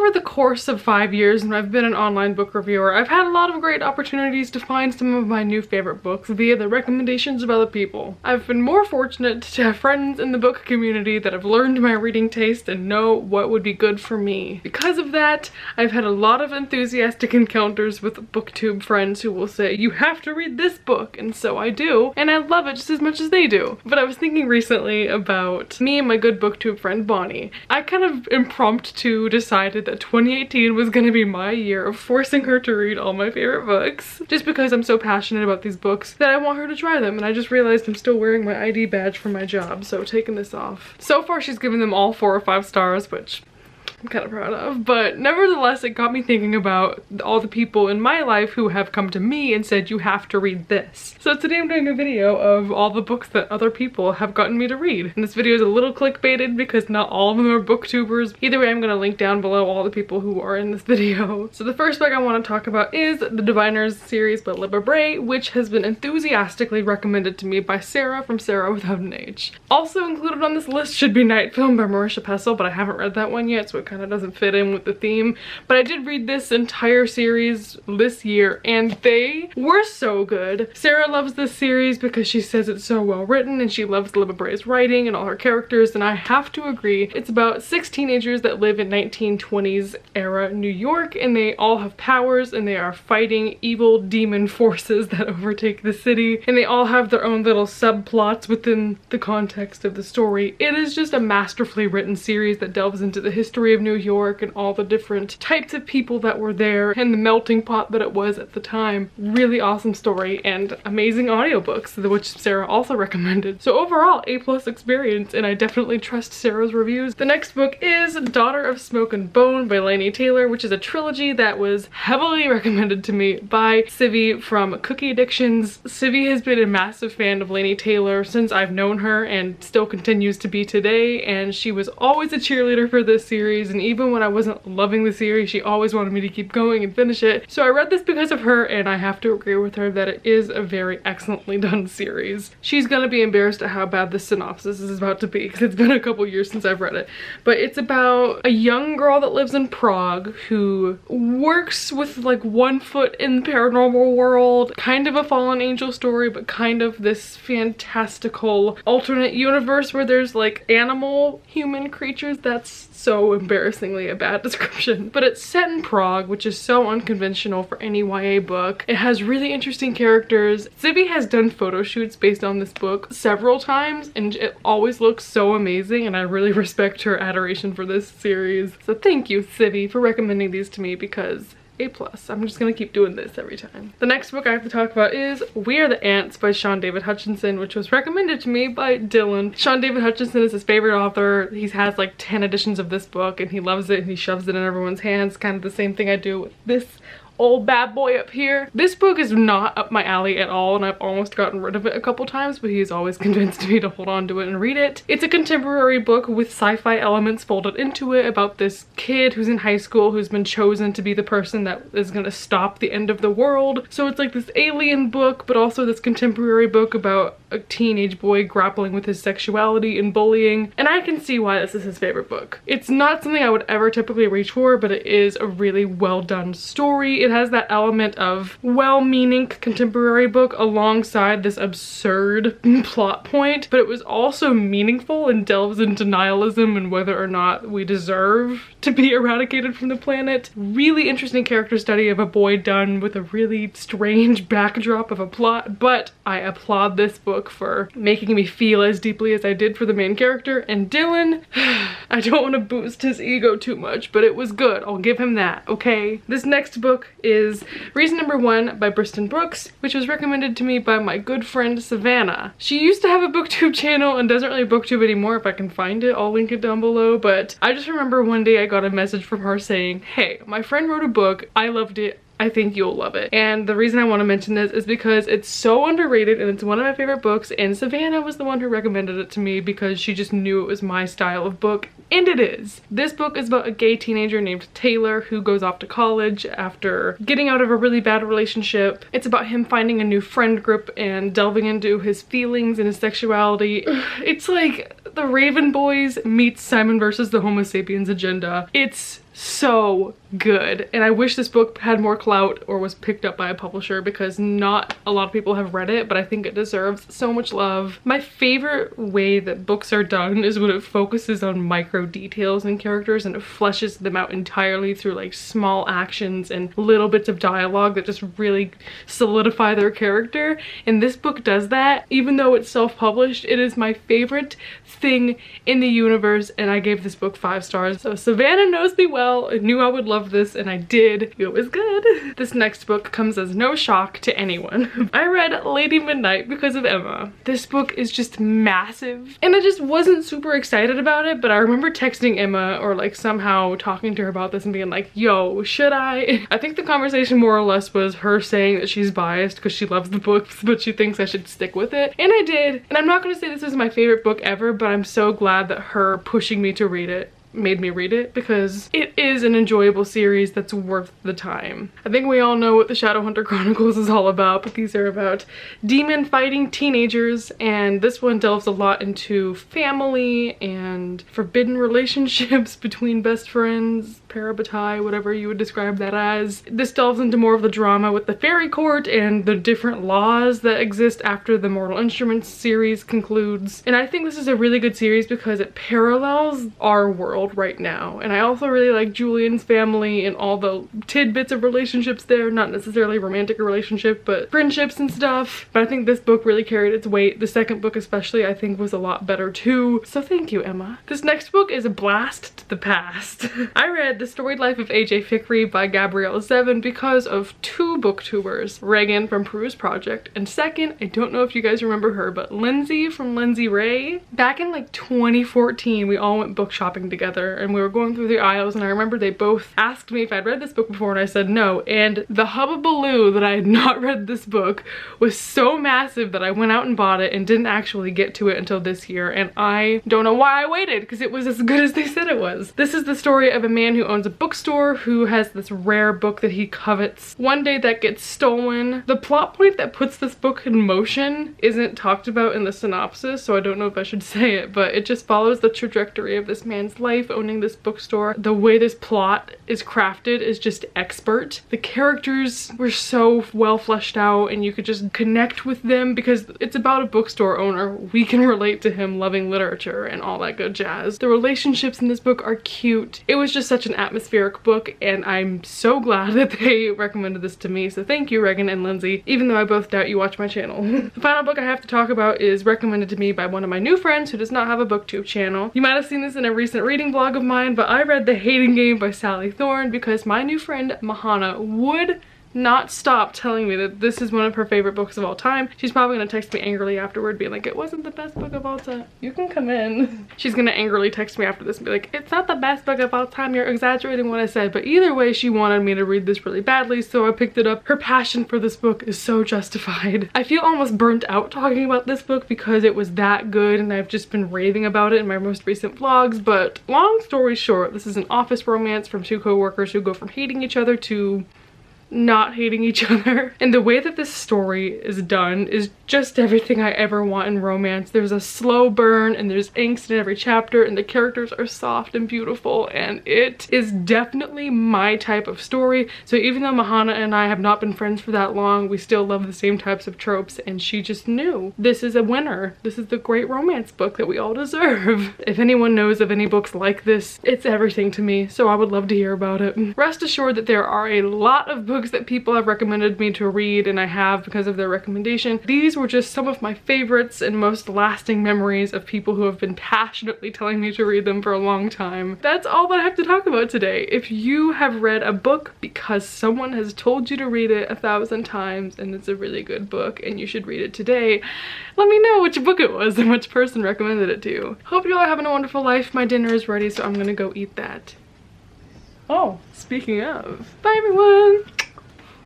over the course of 5 years when I've been an online book reviewer, I've had a lot of great opportunities to find some of my new favorite books via the recommendations of other people. I've been more fortunate to have friends in the book community that have learned my reading taste and know what would be good for me. Because of that, I've had a lot of enthusiastic encounters with BookTube friends who will say, you have to read this book, and so I do, and I love it just as much as they do. But I was thinking recently about me and my good BookTube friend Bonnie. I kind of impromptu decided that 2018 was gonna be my year of forcing her to read all my favorite books, just because I'm so passionate about these books that I want her to try them, and I just realized I'm still wearing my ID badge for my job, so taking this off. So far she's given them all 4 or 5 stars, which I'm kind of proud of, but nevertheless it got me thinking about all the people in my life who have come to me and said you have to read this. So today I'm doing a video of all the books that other people have gotten me to read, and this video is a little clickbaited because not all of them are booktubers. Either way, I'm going to link down below all the people who are in this video. So the first book I want to talk about is the Diviners series by Libba Bray, which has been enthusiastically recommended to me by Sarah from Sarah Without an H. Also included on this list should be Night Film by Marisha Pessl, but I haven't read that one yet, so it kind of doesn't fit in with the theme. But I did read this entire series this year and they were so good. Sarah loves this series because she says it's so well written and she loves Libba Bray's writing and all her characters, and I have to agree. It's about 6 teenagers that live in 1920s era New York, and they all have powers and they are fighting evil demon forces that overtake the city, and they all have their own little subplots within the context of the story. It is just a masterfully written series that delves into the history of New York and all the different types of people that were there and the melting pot that it was at the time. Really awesome story and amazing audiobooks, which Sarah also recommended. So overall, A+ experience, and I definitely trust Sarah's reviews. The next book is Daughter of Smoke and Bone by Laini Taylor, which is a trilogy that was heavily recommended to me by Civi from Cookie Addictions. Civi has been a massive fan of Laini Taylor since I've known her and still continues to be today, and she was always a cheerleader for this series, and even when I wasn't loving the series, she always wanted me to keep going and finish it. So I read this because of her, and I have to agree with her that it is a very excellently done series. She's gonna be embarrassed at how bad the synopsis is about to be because it's been a couple years since I've read it. But it's about a young girl that lives in Prague who works with like one foot in the paranormal world. Kind of a fallen angel story, but kind of this fantastical alternate universe where there's like animal human creatures. That's so embarrassingly a bad description. But it's set in Prague, which is so unconventional for any YA book. It has really interesting characters. Civi has done photo shoots based on this book several times, and it always looks so amazing, and I really respect her adoration for this series. So thank you, Civi, for recommending these to me because A+. I'm just gonna keep doing this every time. The next book I have to talk about is We Are the Ants by Sean David Hutchinson, which was recommended to me by Dylan. Sean David Hutchinson is his favorite author. He has like 10 editions of this book and he loves it and he shoves it in everyone's hands. Kind of the same thing I do with this old bad boy up here. This book is not up my alley at all, and I've almost gotten rid of it a couple times, but he's always convinced me to hold on to it and read it. It's a contemporary book with sci-fi elements folded into it about this kid who's in high school who's been chosen to be the person that is gonna stop the end of the world. So it's like this alien book, but also this contemporary book about a teenage boy grappling with his sexuality and bullying, and I can see why this is his favorite book. It's not something I would ever typically reach for, but it is a really well done story. It has that element of well-meaning contemporary book alongside this absurd plot point, but it was also meaningful and delves into nihilism and whether or not we deserve to be eradicated from the planet. Really interesting character study of a boy done with a really strange backdrop of a plot, but I applaud this book for making me feel as deeply as I did for the main character. And Dylan, I don't want to boost his ego too much, but it was good. I'll give him that, okay? This next book is Reason Number 1 by Briston Brooks, which was recommended to me by my good friend Savannah. She used to have a booktube channel and doesn't really booktube anymore. If I can find it, I'll link it down below, but I just remember one day I got a message from her saying, hey, my friend wrote a book, I loved it, I think you'll love it. And the reason I want to mention this is because it's so underrated and it's one of my favorite books, and Savannah was the one who recommended it to me because she just knew it was my style of book, and it is. This book is about a gay teenager named Taylor who goes off to college after getting out of a really bad relationship. It's about him finding a new friend group and delving into his feelings and his sexuality. It's like the Raven Boys meets Simon versus the Homo sapiens agenda. It's so good. And I wish this book had more clout or was picked up by a publisher, because not a lot of people have read it, but I think it deserves so much love. My favorite way that books are done is when it focuses on micro details in characters and it fleshes them out entirely through like small actions and little bits of dialogue that just really solidify their character. And this book does that. Even though it's self-published, it is my favorite thing in the universe, and I gave this book 5 stars. So Savannah knows me well. I knew I would love this, and I did. It was good. This next book comes as no shock to anyone. I read Lady Midnight because of Emma. This book is just massive, and I just wasn't super excited about it, but I remember texting Emma or like somehow talking to her about this and being like, yo, should I? I think the conversation more or less was her saying that she's biased because she loves the books, but she thinks I should stick with it. And I did. And I'm not gonna say this is my favorite book ever, but I'm so glad that her pushing me to read it made me read it, because it is an enjoyable series that's worth the time. I think we all know what the Shadowhunter Chronicles is all about, but these are about demon fighting teenagers, and this one delves a lot into family and forbidden relationships between best friends, parabatai, whatever you would describe that as. This delves into more of the drama with the fairy court and the different laws that exist after the Mortal Instruments series concludes. And I think this is a really good series because it parallels our world right now. And I also really like Julian's family and all the tidbits of relationships there, not necessarily romantic relationship, but friendships and stuff. But I think this book really carried its weight. The second book especially I think was a lot better too. So thank you, Emma. This next book is a blast to the past. I read The Storied Life of A.J. Fickrey by Gabrielle Zevin because of 2 booktubers, Reagan from Peruse Project, and second, I don't know if you guys remember her, but Lindsay from Lindsay Ray. Back in like 2014, we all went book shopping together and we were going through the aisles, and I remember they both asked me if I'd read this book before, and I said no. And the hubbubaloo that I had not read this book was so massive that I went out and bought it and didn't actually get to it until this year, and I don't know why I waited, because it was as good as they said it was. This is the story of a man who owns a bookstore who has this rare book that he covets. One day that gets stolen. The plot point that puts this book in motion isn't talked about in the synopsis, so I don't know if I should say it, but it just follows the trajectory of this man's life owning this bookstore. The way this plot is crafted is just expert. The characters were so well fleshed out, and you could just connect with them because it's about a bookstore owner. We can relate to him loving literature and all that good jazz. The relationships in this book are cute. It was just such an atmospheric book, and I'm so glad that they recommended this to me. So thank you, Reagan and Lindsay, even though I both doubt you watch my channel. The final book I have to talk about is recommended to me by one of my new friends who does not have a booktube channel. You might have seen this in a recent reading vlog of mine, but I read The Hating Game by Sally Thorne because my new friend Mahana would not stop telling me that this is one of her favorite books of all time. She's probably gonna text me angrily afterward being like, it wasn't the best book of all time. You can come in. She's gonna angrily text me after this and be like, it's not the best book of all time, you're exaggerating what I said. But either way, she wanted me to read this really badly, so I picked it up. Her passion for this book is so justified. I feel almost burnt out talking about this book because it was that good and I've just been raving about it in my most recent vlogs. But long story short, this is an office romance from 2 co-workers who go from hating each other to not hating each other. And the way that this story is done is just everything I ever want in romance. There's a slow burn and there's angst in every chapter, and the characters are soft and beautiful, and it is definitely my type of story. So even though Mahana and I have not been friends for that long, we still love the same types of tropes, and she just knew this is a winner. This is the great romance book that we all deserve. If anyone knows of any books like this, it's everything to me, so I would love to hear about it. Rest assured that there are a lot of books that people have recommended me to read, and I have because of their recommendation. These were just some of my favorites and most lasting memories of people who have been passionately telling me to read them for a long time. That's all that I have to talk about today. If you have read a book because someone has told you to read it 1,000 times and it's a really good book and you should read it today, let me know which book it was and which person recommended it to you. Hope you all are having a wonderful life. My dinner is ready, so I'm gonna go eat that. Oh, speaking of, bye everyone!